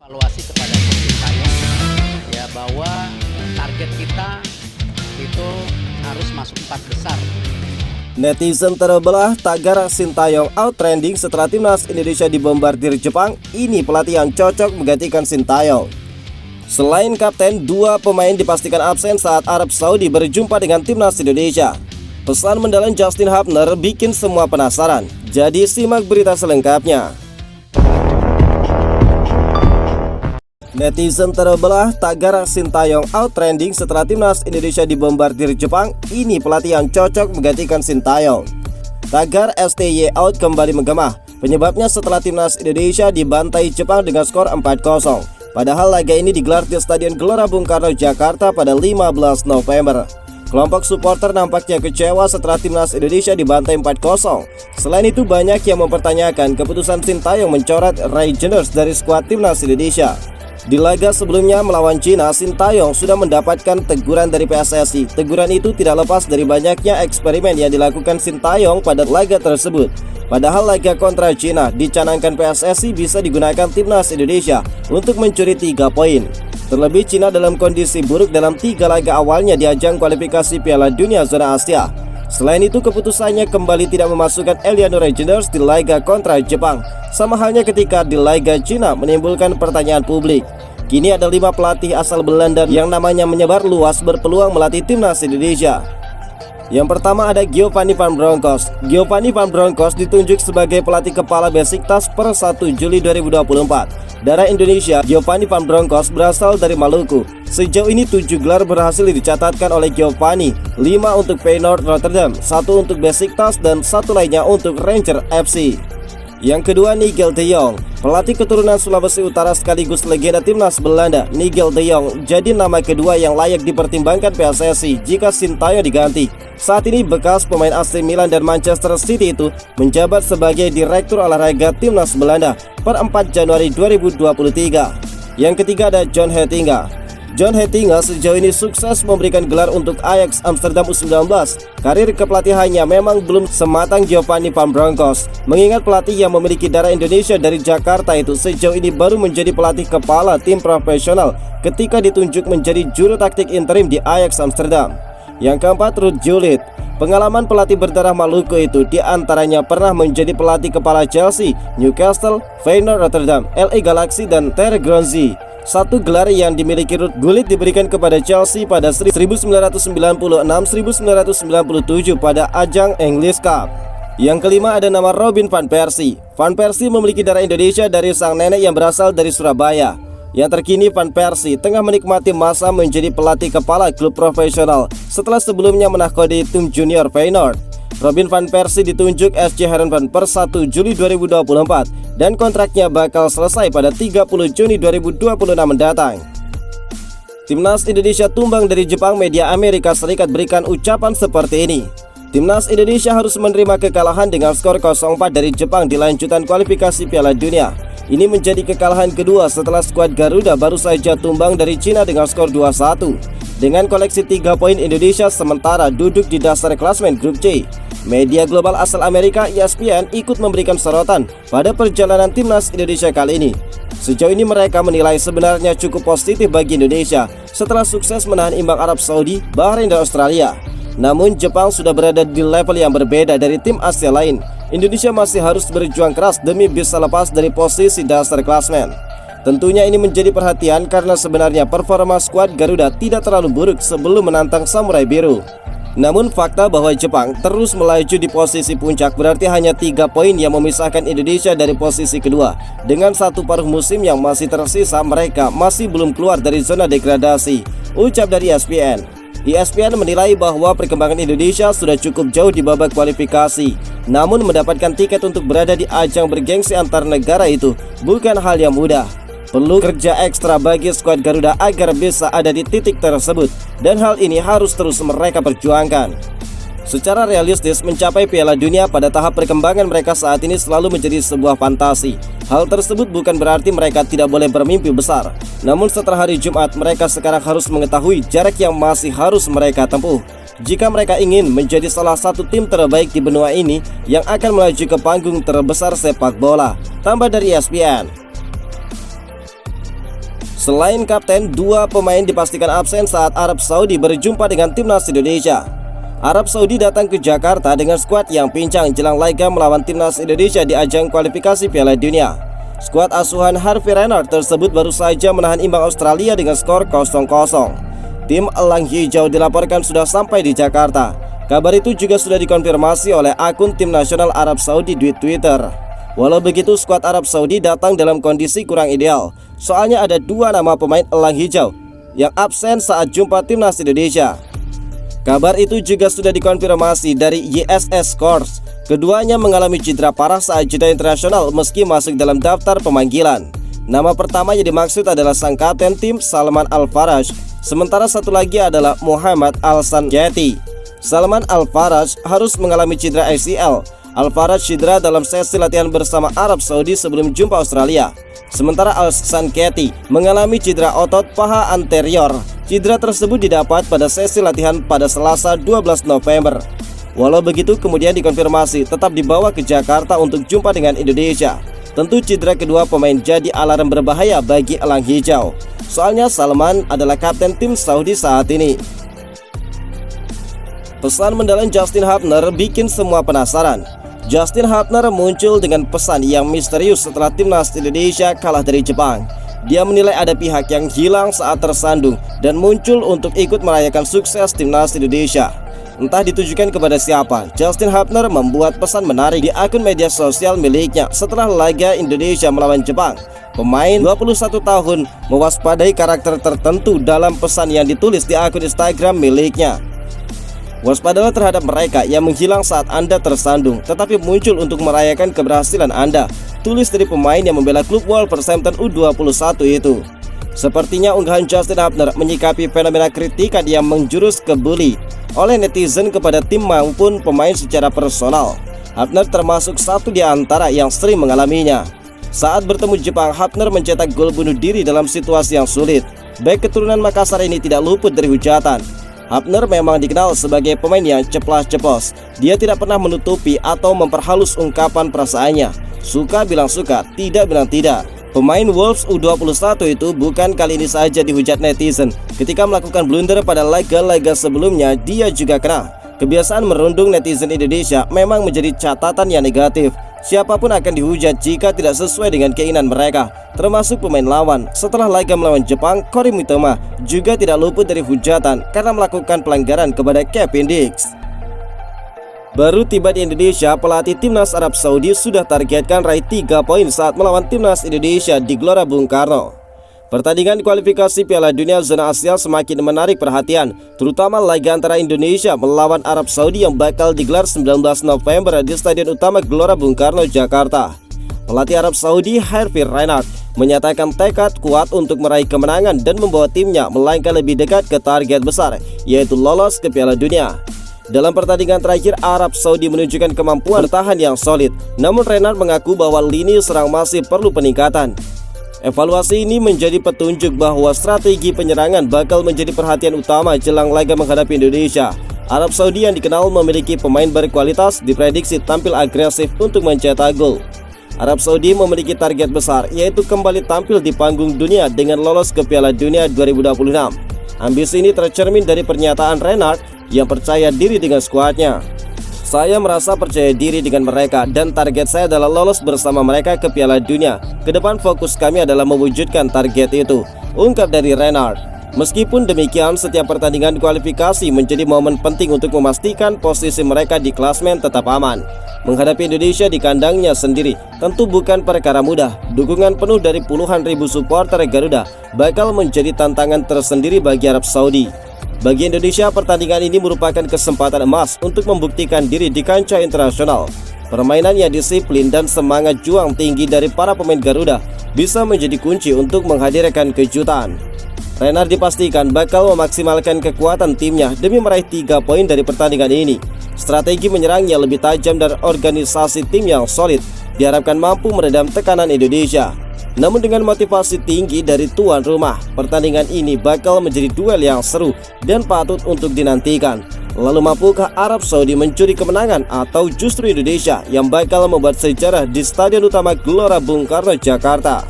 Evaluasi kepada Coach Sintayong ya bahwa target kita itu harus masuk 4 besar. Netizen terbelah, tagar Sintayong out trending setelah timnas Indonesia dibombardir Jepang. Ini pelatih yang cocok menggantikan Sintayong. Selain kapten, 2 pemain dipastikan absen saat Arab Saudi berjumpa dengan timnas Indonesia. Pesan mendalam Justin Hubner bikin semua penasaran. Jadi simak berita selengkapnya. Netizen terbelah, tagar Sintayong out trending setelah timnas Indonesia dibombardir Jepang. Ini pelatih yang cocok menggantikan Sintayong. Tagar STY out kembali menggema. Penyebabnya setelah timnas Indonesia dibantai Jepang dengan skor 4-0. Padahal laga ini digelar di Stadion Gelora Bung Karno, Jakarta pada 15 November. Kelompok supporter nampaknya kecewa setelah timnas Indonesia dibantai 4-0. Selain itu, banyak yang mempertanyakan keputusan Sintayong mencoret Ray Jenners dari skuad timnas Indonesia. Di laga sebelumnya melawan Cina, Sintayong sudah mendapatkan teguran dari PSSI. Teguran itu tidak lepas dari banyaknya eksperimen yang dilakukan Sintayong pada laga tersebut. Padahal laga kontra Cina dicanangkan PSSI bisa digunakan timnas Indonesia untuk mencuri 3 poin. Terlebih Cina dalam kondisi buruk dalam 3 laga awalnya di ajang kualifikasi Piala Dunia zona Asia. Selain itu, keputusannya kembali tidak memasukkan Eliano Reijenders di laga kontra Jepang. Sama halnya ketika di laga Cina menimbulkan pertanyaan publik. Kini ada 5 pelatih asal Belanda yang namanya menyebar luas berpeluang melatih timnas Indonesia. Yang pertama ada Giovanni Van Bronckhorst. Giovanni Van Bronckhorst ditunjuk sebagai pelatih kepala Besiktas per 1 Juli 2024. Darah Indonesia, Giovanni Van Bronckhorst berasal dari Maluku. Sejauh ini 7 gelar berhasil dicatatkan oleh Giovanni, 5 untuk Feyenoord Rotterdam, 1 untuk Besiktas, dan 1 lainnya untuk Rangers FC. Yang kedua, Nigel de Jong. Pelatih keturunan Sulawesi Utara sekaligus legenda timnas Belanda, Nigel de Jong jadi nama kedua yang layak dipertimbangkan PSSI jika Sintayong diganti. Saat ini bekas pemain AC Milan dan Manchester City itu menjabat sebagai Direktur Olahraga Timnas Belanda per 4 Januari 2023. Yang ketiga ada John Heitinga. John Heitinga sejauh ini sukses memberikan gelar untuk Ajax Amsterdam U19. Karir kepelatihannya memang belum sematang Giovanni Van Bronckhorst. Mengingat pelatih yang memiliki darah Indonesia dari Jakarta itu sejauh ini baru menjadi pelatih kepala tim profesional ketika ditunjuk menjadi juru taktik interim di Ajax Amsterdam. Yang keempat, Ruud Gullit. Pengalaman pelatih berdarah Maluku itu diantaranya pernah menjadi pelatih kepala Chelsea, Newcastle, Feyenoord Rotterdam, LA Galaxy, dan Tergronzi. 1 gelar yang dimiliki Ruud Gullit diberikan kepada Chelsea pada 1996-1997 pada ajang English Cup. Yang kelima ada nama Robin van Persie. Van Persie memiliki darah Indonesia dari sang nenek yang berasal dari Surabaya. Yang terkini Van Persie tengah menikmati masa menjadi pelatih kepala klub profesional setelah sebelumnya menahkodi tim junior Feyenoord. Robin van Persie ditunjuk SC Heerenveen per 1 Juli 2024 dan kontraknya bakal selesai pada 30 Juni 2026 mendatang. Timnas Indonesia tumbang dari Jepang, media Amerika Serikat berikan ucapan seperti ini. Timnas Indonesia harus menerima kekalahan dengan skor 0-4 dari Jepang di lanjutan kualifikasi Piala Dunia. Ini menjadi kekalahan kedua setelah skuad Garuda baru saja tumbang dari Cina dengan skor 2-1. Dengan koleksi 3 poin, Indonesia sementara duduk di dasar klasmen grup C. Media global asal Amerika ESPN ikut memberikan sorotan pada perjalanan timnas Indonesia kali ini. Sejauh ini mereka menilai sebenarnya cukup positif bagi Indonesia setelah sukses menahan imbang Arab Saudi, Bahrain, dan Australia. Namun Jepang sudah berada di level yang berbeda dari tim Asia lain. Indonesia masih harus berjuang keras demi bisa lepas dari posisi dasar klasmen. Tentunya ini menjadi perhatian karena sebenarnya performa skuad Garuda tidak terlalu buruk sebelum menantang Samurai Biru. Namun fakta bahwa Jepang terus melaju di posisi puncak berarti hanya 3 poin yang memisahkan Indonesia dari posisi kedua. Dengan 1 paruh musim yang masih tersisa, mereka masih belum keluar dari zona degradasi, ucap dari ESPN. ESPN menilai bahwa perkembangan Indonesia sudah cukup jauh di babak kualifikasi. Namun mendapatkan tiket untuk berada di ajang bergengsi antar negara itu bukan hal yang mudah. Perlu kerja ekstra bagi skuad Garuda agar bisa ada di titik tersebut, dan hal ini harus terus mereka perjuangkan. Secara realistis, mencapai Piala Dunia pada tahap perkembangan mereka saat ini selalu menjadi sebuah fantasi. Hal tersebut bukan berarti mereka tidak boleh bermimpi besar. Namun setelah hari Jumat, mereka sekarang harus mengetahui jarak yang masih harus mereka tempuh jika mereka ingin menjadi salah satu tim terbaik di benua ini yang akan melaju ke panggung terbesar sepak bola. Tambah dari ESPN. Selain kapten, 2 pemain dipastikan absen saat Arab Saudi berjumpa dengan timnas Indonesia. Arab Saudi datang ke Jakarta dengan skuad yang pincang jelang laga melawan timnas Indonesia di ajang kualifikasi Piala Dunia. Skuad asuhan Harvey Renard tersebut baru saja menahan imbang Australia dengan skor 0-0. Tim Elang Hijau dilaporkan sudah sampai di Jakarta. Kabar itu juga sudah dikonfirmasi oleh akun tim nasional Arab Saudi di Twitter. Walau begitu, skuad Arab Saudi datang dalam kondisi kurang ideal. Soalnya ada 2 nama pemain Elang Hijau yang absen saat jumpa timnas Indonesia. Kabar itu juga sudah dikonfirmasi dari YSS Kors. Keduanya mengalami cedera parah saat jeda internasional meski masuk dalam daftar pemanggilan. Nama pertama yang dimaksud adalah sang kapten tim Salman Al-Faraj. Sementara satu lagi adalah Muhammad Al-Sanketi. Salman Al-Faraj harus mengalami cedera ACL. Al-Faraj cedera dalam sesi latihan bersama Arab Saudi sebelum jumpa Australia. Sementara Al-Sanketi mengalami cedera otot paha anterior. Cedera tersebut didapat pada sesi latihan pada Selasa 12 November. Walau begitu, kemudian dikonfirmasi tetap dibawa ke Jakarta untuk jumpa dengan Indonesia. Tentu cedera kedua pemain jadi alarm berbahaya bagi Elang Hijau. Soalnya Salman adalah kapten tim Saudi saat ini. Pesan mendalam Justin Hubner bikin semua penasaran. Justin Hubner muncul dengan pesan yang misterius setelah timnas Indonesia kalah dari Jepang. Dia menilai ada pihak yang hilang saat tersandung dan muncul untuk ikut merayakan sukses timnas Indonesia. Entah ditujukan kepada siapa, Justin Hubner membuat pesan menarik di akun media sosial miliknya setelah laga Indonesia melawan Jepang. Pemain 21 tahun mewaspadai karakter tertentu dalam pesan yang ditulis di akun Instagram miliknya. Waspadalah terhadap mereka yang menghilang saat Anda tersandung, tetapi muncul untuk merayakan keberhasilan Anda. Tulis dari pemain yang membela klub Wolverhampton U21 itu. Sepertinya unggahan Justin Hubner menyikapi fenomena kritikan yang menjurus ke bully oleh netizen kepada tim maupun pemain secara personal. Hubner termasuk satu di antara yang sering mengalaminya. Saat bertemu Jepang, Hubner mencetak gol bunuh diri dalam situasi yang sulit. Bek keturunan Makassar ini tidak luput dari hujatan. Hubner memang dikenal sebagai pemain yang ceplas-ceplos. Dia tidak pernah menutupi atau memperhalus ungkapan perasaannya. Suka bilang suka, tidak bilang tidak. Pemain Wolves U21 itu bukan kali ini saja dihujat netizen. Ketika melakukan blunder pada laga-laga sebelumnya, dia juga kena. Kebiasaan merundung netizen Indonesia memang menjadi catatan yang negatif. Siapapun akan dihujat jika tidak sesuai dengan keinginan mereka, termasuk pemain lawan. Setelah laga melawan Jepang, Corey Mitoma juga tidak luput dari hujatan karena melakukan pelanggaran kepada Kevin Dix. Baru tiba di Indonesia, pelatih timnas Arab Saudi sudah targetkan raih 3 poin saat melawan timnas Indonesia di Gelora Bung Karno. Pertandingan kualifikasi Piala Dunia zona Asia semakin menarik perhatian, terutama laga antara Indonesia melawan Arab Saudi yang bakal digelar 19 November di Stadion Utama Gelora Bung Karno, Jakarta. Pelatih Arab Saudi Harvey Renard menyatakan tekad kuat untuk meraih kemenangan dan membawa timnya melangkah lebih dekat ke target besar, yaitu lolos ke Piala Dunia. Dalam pertandingan terakhir, Arab Saudi menunjukkan kemampuan bertahan yang solid, namun Renard mengaku bahwa lini serang masih perlu peningkatan. Evaluasi ini menjadi petunjuk bahwa strategi penyerangan bakal menjadi perhatian utama jelang laga menghadapi Indonesia. Arab Saudi yang dikenal memiliki pemain berkualitas diprediksi tampil agresif untuk mencetak gol. Arab Saudi memiliki target besar, yaitu kembali tampil di panggung dunia dengan lolos ke Piala Dunia 2026. Ambisi ini tercermin dari pernyataan Renard yang percaya diri dengan skuadnya. Saya merasa percaya diri dengan mereka dan target saya adalah lolos bersama mereka ke Piala Dunia. Kedepan fokus kami adalah mewujudkan target itu, ungkap dari Renard. Meskipun demikian, setiap pertandingan kualifikasi menjadi momen penting untuk memastikan posisi mereka di klasmen tetap aman. Menghadapi Indonesia di kandangnya sendiri tentu bukan perkara mudah. Dukungan penuh dari puluhan ribu supporter Garuda bakal menjadi tantangan tersendiri bagi Arab Saudi. Bagi Indonesia, pertandingan ini merupakan kesempatan emas untuk membuktikan diri di kancah internasional. Permainan yang disiplin dan semangat juang tinggi dari para pemain Garuda bisa menjadi kunci untuk menghadirkan kejutan. Renard dipastikan bakal memaksimalkan kekuatan timnya demi meraih 3 poin dari pertandingan ini. Strategi menyerang yang lebih tajam dan organisasi tim yang solid diharapkan mampu meredam tekanan Indonesia. Namun dengan motivasi tinggi dari tuan rumah, pertandingan ini bakal menjadi duel yang seru dan patut untuk dinantikan. Lalu mampukah Arab Saudi mencuri kemenangan atau justru Indonesia yang bakal membuat sejarah di Stadion Utama Gelora Bung Karno, Jakarta?